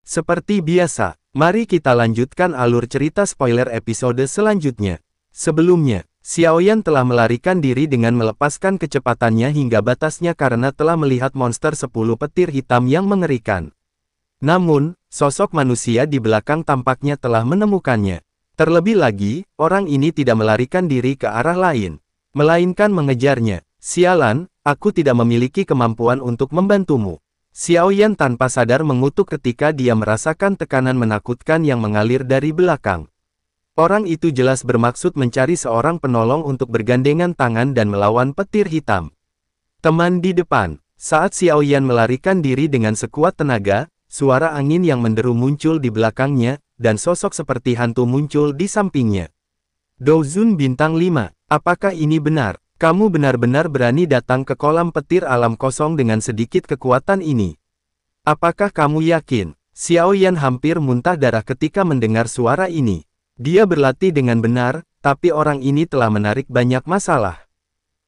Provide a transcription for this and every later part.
Seperti biasa, mari kita lanjutkan alur cerita spoiler episode selanjutnya. Sebelumnya, Xiaoyan telah melarikan diri dengan melepaskan kecepatannya hingga batasnya karena telah melihat monster 10 petir hitam yang mengerikan. Namun, sosok manusia di belakang tampaknya telah menemukannya. Terlebih lagi, orang ini tidak melarikan diri ke arah lain, melainkan mengejarnya. Sialan, aku tidak memiliki kemampuan untuk membantumu. Xiaoyan tanpa sadar mengutuk ketika dia merasakan tekanan menakutkan yang mengalir dari belakang. Orang itu jelas bermaksud mencari seorang penolong untuk bergandengan tangan dan melawan petir hitam. Teman di depan, saat Xiaoyan melarikan diri dengan sekuat tenaga, suara angin yang menderu muncul di belakangnya, dan sosok seperti hantu muncul di sampingnya. Douzun bintang 5, apakah ini benar? Kamu benar-benar berani datang ke kolam petir alam kosong dengan sedikit kekuatan ini. Apakah kamu yakin? Xiaoyan hampir muntah darah ketika mendengar suara ini. Dia berlatih dengan benar, tapi orang ini telah menarik banyak masalah.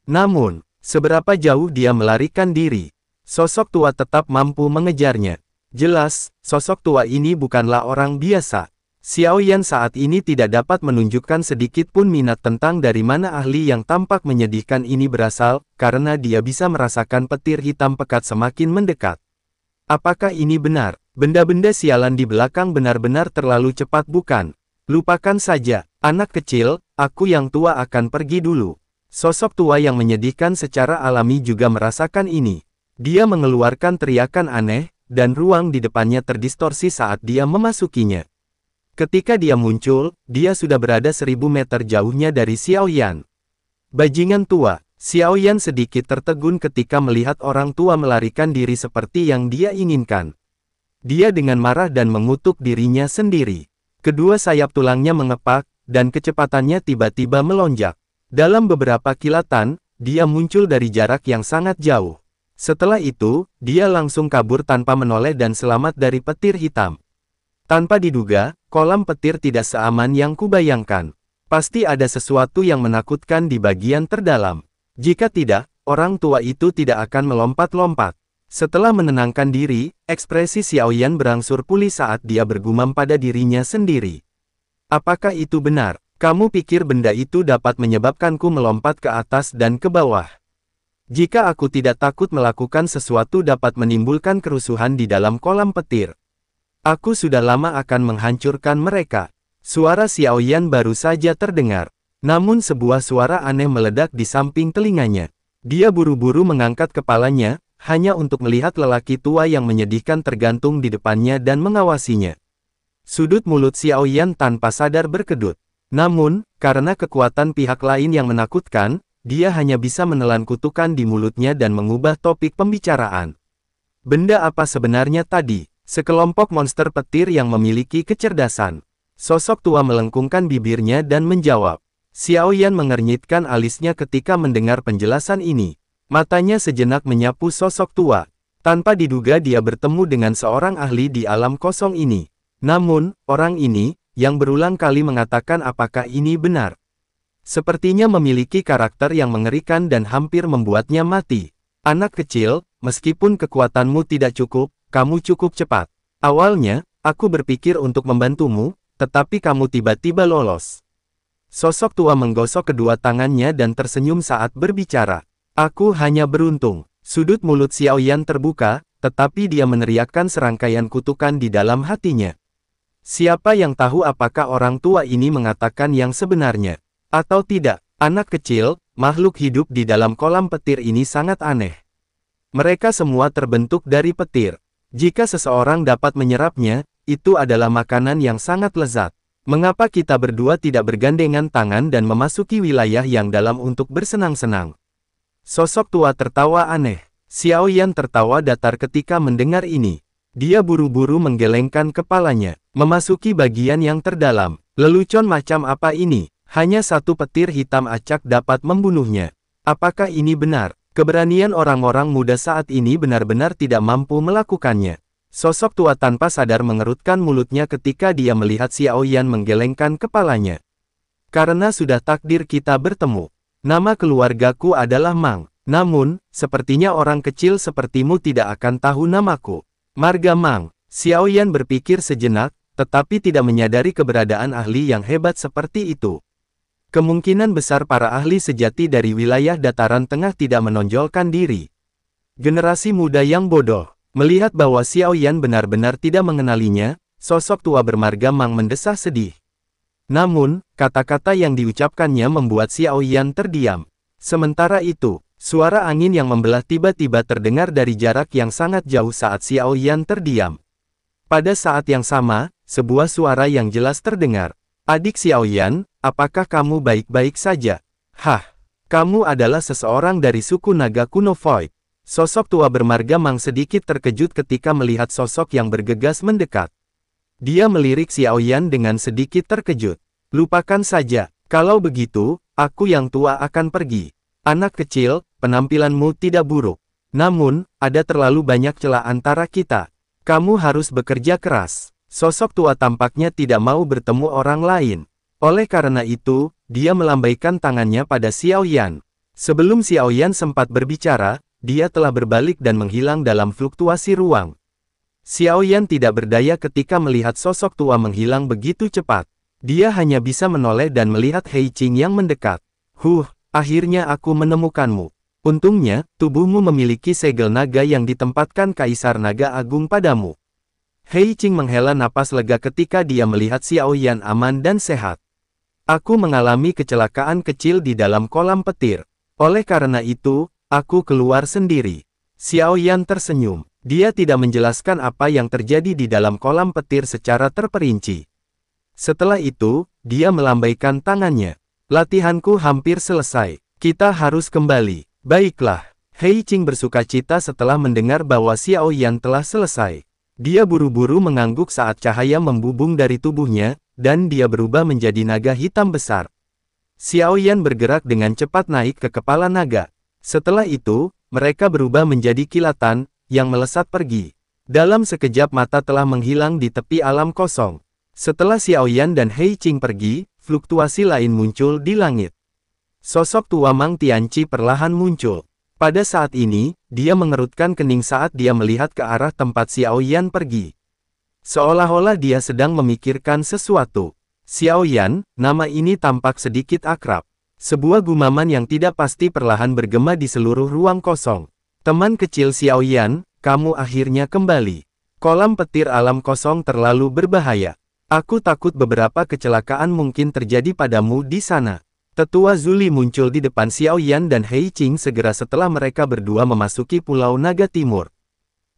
Namun, seberapa jauh dia melarikan diri, sosok tua tetap mampu mengejarnya. Jelas, sosok tua ini bukanlah orang biasa. Xiaoyan saat ini tidak dapat menunjukkan sedikit pun minat tentang dari mana ahli yang tampak menyedihkan ini berasal, karena dia bisa merasakan petir hitam pekat semakin mendekat. Apakah ini benar? Benda-benda sialan di belakang benar-benar terlalu cepat bukan? Lupakan saja, anak kecil, aku yang tua akan pergi dulu. Sosok tua yang menyedihkan secara alami juga merasakan ini. Dia mengeluarkan teriakan aneh, dan ruang di depannya terdistorsi saat dia memasukinya. Ketika dia muncul, dia sudah berada 1000 meter jauhnya dari Xiaoyan. Bajingan tua, Xiaoyan sedikit tertegun ketika melihat orang tua melarikan diri seperti yang dia inginkan. Dia dengan marah dan mengutuk dirinya sendiri. Kedua sayap tulangnya mengepak, dan kecepatannya tiba-tiba melonjak. Dalam beberapa kilatan, dia muncul dari jarak yang sangat jauh. Setelah itu, dia langsung kabur tanpa menoleh dan selamat dari petir hitam. Tanpa diduga, kolam petir tidak seaman yang kubayangkan. Pasti ada sesuatu yang menakutkan di bagian terdalam. Jika tidak, orang tua itu tidak akan melompat-lompat. Setelah menenangkan diri, ekspresi Xiaoyan berangsur pulih saat dia bergumam pada dirinya sendiri. Apakah itu benar? Kamu pikir benda itu dapat menyebabkanku melompat ke atas dan ke bawah? Jika aku tidak takut melakukan sesuatu dapat menimbulkan kerusuhan di dalam kolam petir. Aku sudah lama akan menghancurkan mereka. Suara Xiaoyan baru saja terdengar. Namun sebuah suara aneh meledak di samping telinganya. Dia buru-buru mengangkat kepalanya, hanya untuk melihat lelaki tua yang menyedihkan tergantung di depannya dan mengawasinya. Sudut mulut Xiaoyan tanpa sadar berkedut. Namun, karena kekuatan pihak lain yang menakutkan, dia hanya bisa menelan kutukan di mulutnya dan mengubah topik pembicaraan. Benda apa sebenarnya tadi? Sekelompok monster petir yang memiliki kecerdasan. Sosok tua melengkungkan bibirnya dan menjawab. Xiaoyan mengernyitkan alisnya ketika mendengar penjelasan ini. Matanya sejenak menyapu sosok tua. Tanpa diduga dia bertemu dengan seorang ahli di alam kosong ini. Namun, orang ini, yang berulang kali mengatakan apakah ini benar. Sepertinya memiliki karakter yang mengerikan dan hampir membuatnya mati. Anak kecil, meskipun kekuatanmu tidak cukup, kamu cukup cepat. Awalnya, aku berpikir untuk membantumu, tetapi kamu tiba-tiba lolos. Sosok tua menggosok kedua tangannya dan tersenyum saat berbicara. Aku hanya beruntung. Sudut mulut Xiaoyan terbuka, tetapi dia meneriakkan serangkaian kutukan di dalam hatinya. Siapa yang tahu apakah orang tua ini mengatakan yang sebenarnya? Atau tidak? Anak kecil, makhluk hidup di dalam kolam petir ini sangat aneh. Mereka semua terbentuk dari petir. Jika seseorang dapat menyerapnya, itu adalah makanan yang sangat lezat. Mengapa kita berdua tidak bergandengan tangan dan memasuki wilayah yang dalam untuk bersenang-senang? Sosok tua tertawa aneh. Xiaoyan tertawa datar ketika mendengar ini. Dia buru-buru menggelengkan kepalanya, memasuki bagian yang terdalam. Lelucon macam apa ini? Hanya satu petir hitam acak dapat membunuhnya. Apakah ini benar? Keberanian orang-orang muda saat ini benar-benar tidak mampu melakukannya. Sosok tua tanpa sadar mengerutkan mulutnya ketika dia melihat Xiaoyan menggelengkan kepalanya. Karena sudah takdir kita bertemu. Nama keluargaku adalah Mang. Namun, sepertinya orang kecil sepertimu tidak akan tahu namaku. Marga Mang. Xiao Yan berpikir sejenak, tetapi tidak menyadari keberadaan ahli yang hebat seperti itu. Kemungkinan besar para ahli sejati dari wilayah dataran tengah tidak menonjolkan diri. Generasi muda yang bodoh. Melihat bahwa Xiao Yan benar-benar tidak mengenalinya, sosok tua bermarga Mang mendesah sedih. Namun, kata-kata yang diucapkannya membuat Xiao Yan terdiam. Sementara itu, suara angin yang membelah tiba-tiba terdengar dari jarak yang sangat jauh saat Xiao Yan terdiam. Pada saat yang sama, sebuah suara yang jelas terdengar. Adik Xiao Yan, apakah kamu baik-baik saja? Hah, kamu adalah seseorang dari suku naga kuno Void. Sosok tua bermarga Mang sedikit terkejut ketika melihat sosok yang bergegas mendekat. Dia melirik Xiao Yan dengan sedikit terkejut. Lupakan saja, kalau begitu, aku yang tua akan pergi. Anak kecil, penampilanmu tidak buruk. Namun, ada terlalu banyak celah antara kita. Kamu harus bekerja keras. Sosok tua tampaknya tidak mau bertemu orang lain. Oleh karena itu, dia melambaikan tangannya pada Xiao Yan. Sebelum Xiao Yan sempat berbicara, dia telah berbalik dan menghilang dalam fluktuasi ruang. Xiao Yan tidak berdaya ketika melihat sosok tua menghilang begitu cepat. Dia hanya bisa menoleh dan melihat Hei Qing yang mendekat. Akhirnya aku menemukanmu. Untungnya, tubuhmu memiliki segel naga yang ditempatkan Kaisar Naga Agung padamu. Hei Qing menghela napas lega ketika dia melihat Xiao Yan aman dan sehat. Aku mengalami kecelakaan kecil di dalam kolam petir. Oleh karena itu, aku keluar sendiri. Xiao Yan tersenyum. Dia tidak menjelaskan apa yang terjadi di dalam kolam petir secara terperinci. Setelah itu, dia melambaikan tangannya. Latihanku hampir selesai. Kita harus kembali. Baiklah. Hei Qing bersukacita setelah mendengar bahwa Xiao Yan telah selesai. Dia buru-buru mengangguk saat cahaya membubung dari tubuhnya, dan dia berubah menjadi naga hitam besar. Xiao Yan bergerak dengan cepat naik ke kepala naga. Setelah itu, mereka berubah menjadi kilatan, yang melesat pergi. Dalam sekejap mata telah menghilang di tepi alam kosong. Setelah Xiao Yan dan Hei Qing pergi, fluktuasi lain muncul di langit. Sosok tua Mang Tianqi perlahan muncul. Pada saat ini, dia mengerutkan kening saat dia melihat ke arah tempat Xiao Yan pergi. Seolah-olah dia sedang memikirkan sesuatu. Xiao Yan, nama ini tampak sedikit akrab. Sebuah gumaman yang tidak pasti perlahan bergema di seluruh ruang kosong. Teman kecil Xiao Yan, kamu akhirnya kembali. Kolam petir alam kosong terlalu berbahaya. Aku takut beberapa kecelakaan mungkin terjadi padamu di sana. Tetua Zuli muncul di depan Xiao Yan dan Hei Qing segera setelah mereka berdua memasuki Pulau Naga Timur.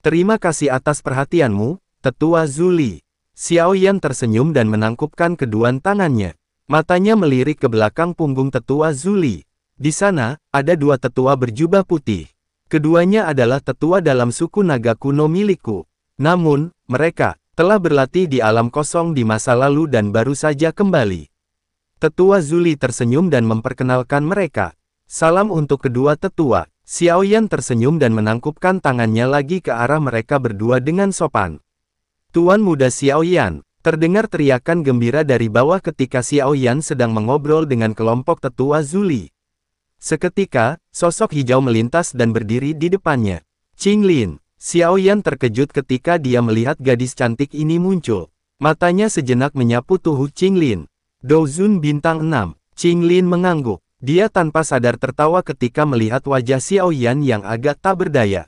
Terima kasih atas perhatianmu, Tetua Zuli. Xiao Yan tersenyum dan menangkupkan kedua tangannya. Matanya melirik ke belakang punggung Tetua Zuli. Di sana, ada dua tetua berjubah putih. Keduanya adalah tetua dalam suku naga kuno milikku. Namun, mereka telah berlatih di alam kosong di masa lalu dan baru saja kembali. Tetua Zuli tersenyum dan memperkenalkan mereka. Salam untuk kedua tetua. Xiao Yan tersenyum dan menangkupkan tangannya lagi ke arah mereka berdua dengan sopan. Tuan muda Xiao Yan. Terdengar teriakan gembira dari bawah ketika Xiao Yan sedang mengobrol dengan kelompok tetua Zuli. Seketika, sosok hijau melintas dan berdiri di depannya. Qinglin. Xiao Yan terkejut ketika dia melihat gadis cantik ini muncul. Matanya sejenak menyapu tubuh Qinglin. Douzun bintang 6. Qinglin mengangguk. Dia tanpa sadar tertawa ketika melihat wajah Xiao Yan yang agak tak berdaya.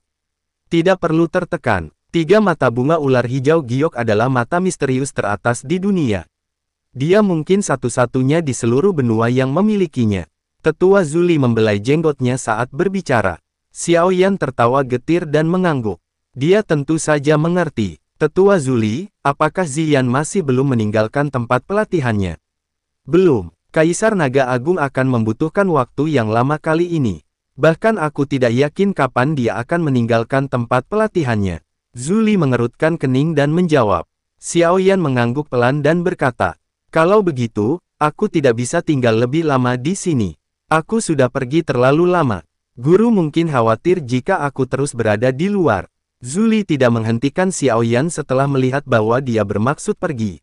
Tidak perlu tertekan. 3 mata bunga ular hijau giok adalah mata misterius teratas di dunia. Dia mungkin satu-satunya di seluruh benua yang memilikinya. Tetua Zuli membelai jenggotnya saat berbicara. Xiao Yan tertawa getir dan mengangguk. Dia tentu saja mengerti. Tetua Zuli, apakah Ziyan masih belum meninggalkan tempat pelatihannya? Belum. Kaisar Naga Agung akan membutuhkan waktu yang lama kali ini. Bahkan aku tidak yakin kapan dia akan meninggalkan tempat pelatihannya. Zuli mengerutkan kening dan menjawab. Xiao Yan mengangguk pelan dan berkata, kalau begitu, aku tidak bisa tinggal lebih lama di sini. Aku sudah pergi terlalu lama. Guru mungkin khawatir jika aku terus berada di luar. Zuli tidak menghentikan Xiao Yan setelah melihat bahwa dia bermaksud pergi.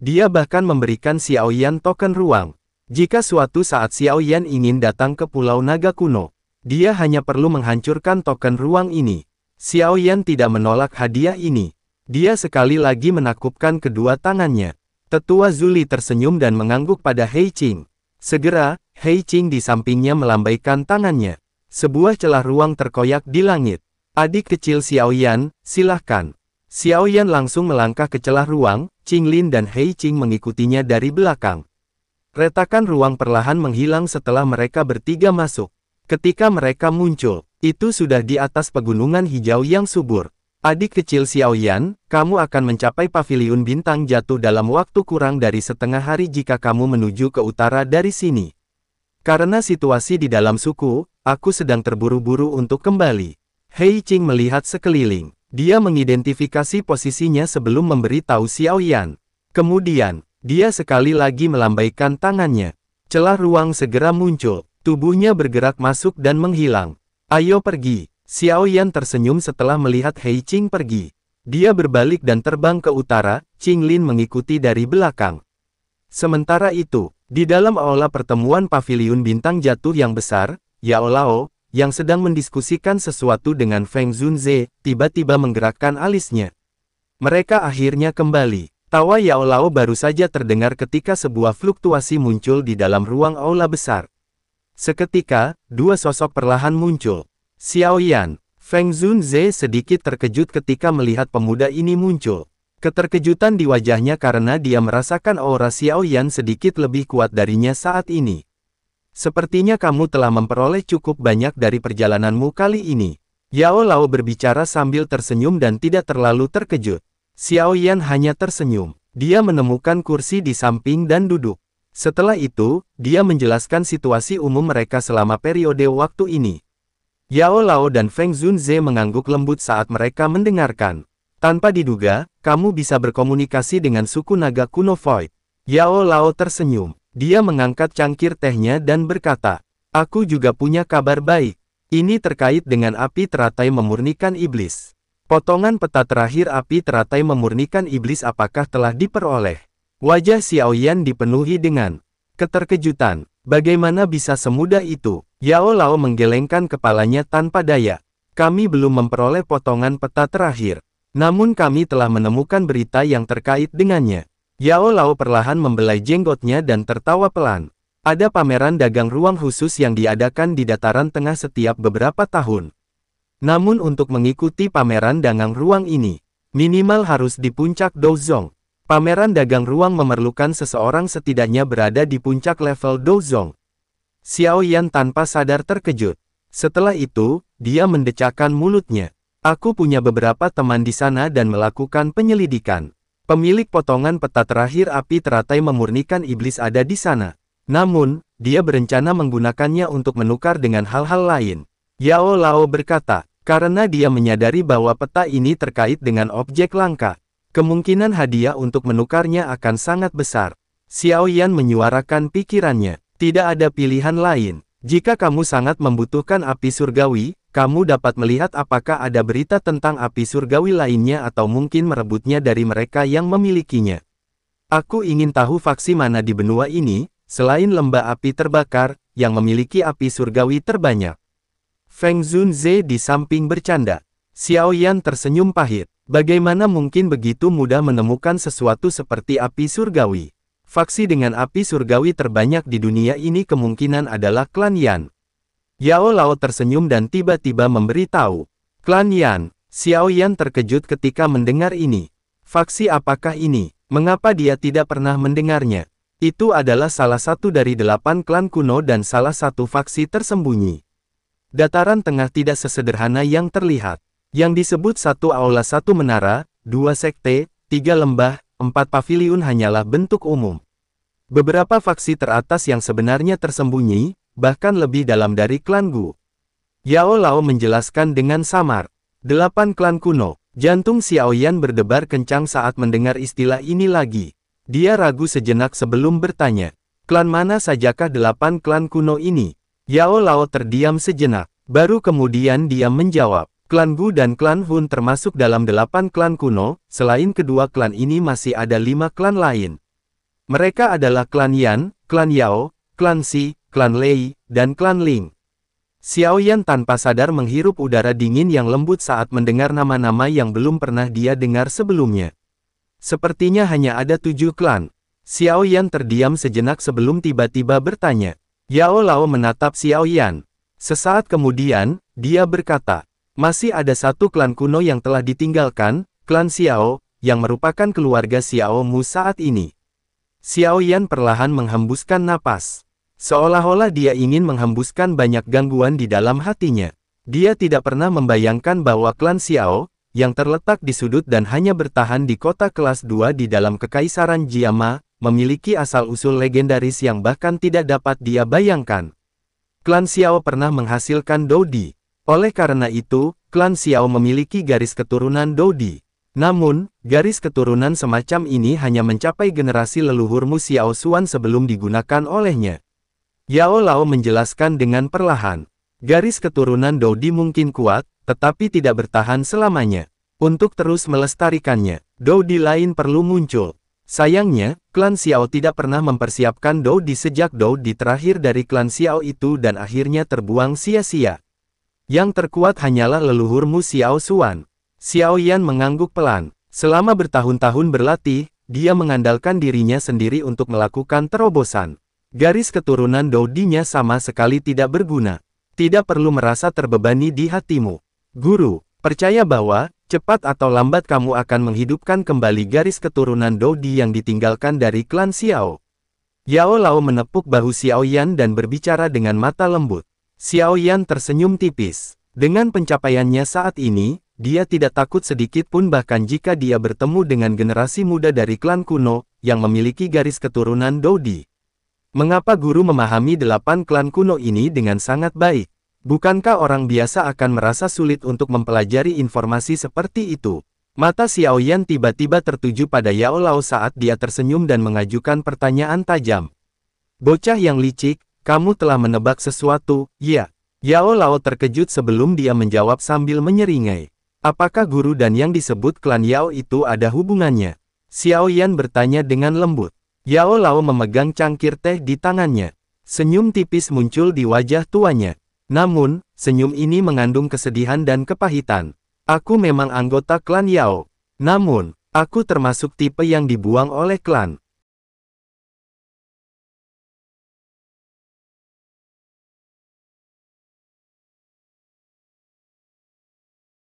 Dia bahkan memberikan Xiao Yan token ruang. Jika suatu saat Xiao Yan ingin datang ke Pulau Naga Kuno, dia hanya perlu menghancurkan token ruang ini. Xiao Yan tidak menolak hadiah ini. Dia sekali lagi menakupkan kedua tangannya. Tetua Zuli tersenyum dan mengangguk pada Hei Qing. Segera, Hei Qing di sampingnya melambaikan tangannya. Sebuah celah ruang terkoyak di langit. Adik kecil Xiaoyan, silahkan. Xiaoyan langsung melangkah ke celah ruang, Qinglin dan Hei Qing mengikutinya dari belakang. Retakan ruang perlahan menghilang setelah mereka bertiga masuk. Ketika mereka muncul, itu sudah di atas pegunungan hijau yang subur. Adik kecil Xiaoyan, kamu akan mencapai paviliun bintang jatuh dalam waktu kurang dari setengah hari jika kamu menuju ke utara dari sini. Karena situasi di dalam suku, aku sedang terburu-buru untuk kembali. Hei Qing melihat sekeliling. Dia mengidentifikasi posisinya sebelum memberitahu Xiaoyan. Kemudian, dia sekali lagi melambaikan tangannya. Celah ruang segera muncul. Tubuhnya bergerak masuk dan menghilang. Ayo pergi. Xiaoyan tersenyum setelah melihat Hei Qing pergi. Dia berbalik dan terbang ke utara, Qinglin mengikuti dari belakang. Sementara itu, di dalam aula pertemuan paviliun bintang jatuh yang besar, Yao Lao, yang sedang mendiskusikan sesuatu dengan Feng Zunze, tiba-tiba menggerakkan alisnya. Mereka akhirnya kembali. Tawa Yao Lao baru saja terdengar ketika sebuah fluktuasi muncul di dalam ruang aula besar. Seketika, dua sosok perlahan muncul. Xiaoyan, Feng Zunze sedikit terkejut ketika melihat pemuda ini muncul. Keterkejutan di wajahnya karena dia merasakan aura Xiaoyan sedikit lebih kuat darinya saat ini. Sepertinya kamu telah memperoleh cukup banyak dari perjalananmu kali ini. Yao Lao berbicara sambil tersenyum dan tidak terlalu terkejut. Xiaoyan hanya tersenyum. Dia menemukan kursi di samping dan duduk. Setelah itu, dia menjelaskan situasi umum mereka selama periode waktu ini. Yao Lao dan Feng Zunze mengangguk lembut saat mereka mendengarkan. Tanpa diduga, kamu bisa berkomunikasi dengan suku naga kuno Void. Yao Lao tersenyum. Dia mengangkat cangkir tehnya dan berkata, aku juga punya kabar baik. Ini terkait dengan api teratai memurnikan iblis. Potongan peta terakhir api teratai memurnikan iblis apakah telah diperoleh? Wajah Xiaoyan dipenuhi dengan keterkejutan. Bagaimana bisa semudah itu? Yao Lao menggelengkan kepalanya tanpa daya. Kami belum memperoleh potongan peta terakhir. Namun kami telah menemukan berita yang terkait dengannya. Yao Lao perlahan membelai jenggotnya dan tertawa pelan. Ada pameran dagang ruang khusus yang diadakan di dataran tengah setiap beberapa tahun. Namun untuk mengikuti pameran dagang ruang ini, minimal harus di puncak Douzong. Pameran dagang ruang memerlukan seseorang setidaknya berada di puncak level Douzong. Xiaoyan tanpa sadar terkejut. Setelah itu, dia mendecakkan mulutnya. Aku punya beberapa teman di sana dan melakukan penyelidikan. Pemilik potongan peta terakhir api teratai memurnikan iblis ada di sana. Namun, dia berencana menggunakannya untuk menukar dengan hal-hal lain. Yao Lao berkata, karena dia menyadari bahwa peta ini terkait dengan objek langka. Kemungkinan hadiah untuk menukarnya akan sangat besar. Xiaoyan menyuarakan pikirannya. Tidak ada pilihan lain. Jika kamu sangat membutuhkan api surgawi, kamu dapat melihat apakah ada berita tentang api surgawi lainnya atau mungkin merebutnya dari mereka yang memilikinya. Aku ingin tahu faksi mana di benua ini, selain lembah api terbakar, yang memiliki api surgawi terbanyak. Feng Zunze di samping bercanda. Xiaoyan tersenyum pahit. Bagaimana mungkin begitu mudah menemukan sesuatu seperti api surgawi? Faksi dengan api surgawi terbanyak di dunia ini kemungkinan adalah klan Yan. Yao Lao tersenyum dan tiba-tiba memberitahu. Klan Yan. Xiaoyan terkejut ketika mendengar ini. Faksi apakah ini? Mengapa dia tidak pernah mendengarnya? Itu adalah salah satu dari 8 klan kuno dan salah satu faksi tersembunyi. Dataran tengah tidak sesederhana yang terlihat. Yang disebut 1 aula 1 menara, 2 sekte, 3 lembah, 4 paviliun hanyalah bentuk umum. Beberapa faksi teratas yang sebenarnya tersembunyi, bahkan lebih dalam dari klan Gu. Yao Lao menjelaskan dengan samar. 8 klan kuno. Jantung Xiaoyan berdebar kencang saat mendengar istilah ini lagi. Dia ragu sejenak sebelum bertanya. Klan mana sajakah 8 klan kuno ini? Yao Lao terdiam sejenak. Baru kemudian dia menjawab. Klan Gu dan klan Hun termasuk dalam 8 klan kuno, selain kedua klan ini masih ada 5 klan lain. Mereka adalah klan Yan, klan Yao, klan Xi, klan Lei, dan klan Ling. Xiao Yan tanpa sadar menghirup udara dingin yang lembut saat mendengar nama-nama yang belum pernah dia dengar sebelumnya. Sepertinya hanya ada 7 klan. Xiao Yan terdiam sejenak sebelum tiba-tiba bertanya. Yao Lao menatap Xiao Yan. Sesaat kemudian, dia berkata, masih ada satu klan kuno yang telah ditinggalkan, klan Xiao, yang merupakan keluarga Xiao Mu saat ini. Xiao Yan perlahan menghembuskan napas. Seolah-olah dia ingin menghembuskan banyak gangguan di dalam hatinya. Dia tidak pernah membayangkan bahwa klan Xiao, yang terletak di sudut dan hanya bertahan di kota kelas 2 di dalam Kekaisaran Jiama, memiliki asal-usul legendaris yang bahkan tidak dapat dia bayangkan. Klan Xiao pernah menghasilkan Dodi. Oleh karena itu, klan Xiao memiliki garis keturunan Dodi. Namun, garis keturunan semacam ini hanya mencapai generasi leluhurmu Xiao Xuan sebelum digunakan olehnya. Yao Lao menjelaskan dengan perlahan. Garis keturunan Dodi mungkin kuat, tetapi tidak bertahan selamanya. Untuk terus melestarikannya, Dodi lain perlu muncul. Sayangnya, klan Xiao tidak pernah mempersiapkan Dodi sejak Dodi terakhir dari klan Xiao itu dan akhirnya terbuang sia-sia. Yang terkuat hanyalah leluhurmu Xiao Xuan. Xiao Yan mengangguk pelan. Selama bertahun-tahun berlatih, dia mengandalkan dirinya sendiri untuk melakukan terobosan. Garis keturunan Dodinya sama sekali tidak berguna. Tidak perlu merasa terbebani di hatimu. Guru, percaya bahwa, cepat atau lambat kamu akan menghidupkan kembali garis keturunan Dodi yang ditinggalkan dari klan Xiao. Yao Lao menepuk bahu Xiao Yan dan berbicara dengan mata lembut. Xiao Yan tersenyum tipis. Dengan pencapaiannya saat ini, dia tidak takut sedikit pun bahkan jika dia bertemu dengan generasi muda dari klan kuno, yang memiliki garis keturunan Dodi. Mengapa guru memahami 8 klan kuno ini dengan sangat baik? Bukankah orang biasa akan merasa sulit untuk mempelajari informasi seperti itu? Mata Xiao Yan tiba-tiba tertuju pada Yao Lao saat dia tersenyum dan mengajukan pertanyaan tajam. Bocah yang licik, kamu telah menebak sesuatu, ya? Yao Lao terkejut sebelum dia menjawab sambil menyeringai. Apakah guru dan yang disebut klan Yao itu ada hubungannya? Xiao Yan bertanya dengan lembut. Yao Lao memegang cangkir teh di tangannya. Senyum tipis muncul di wajah tuanya. Namun, senyum ini mengandung kesedihan dan kepahitan. Aku memang anggota klan Yao. Namun, aku termasuk tipe yang dibuang oleh klan.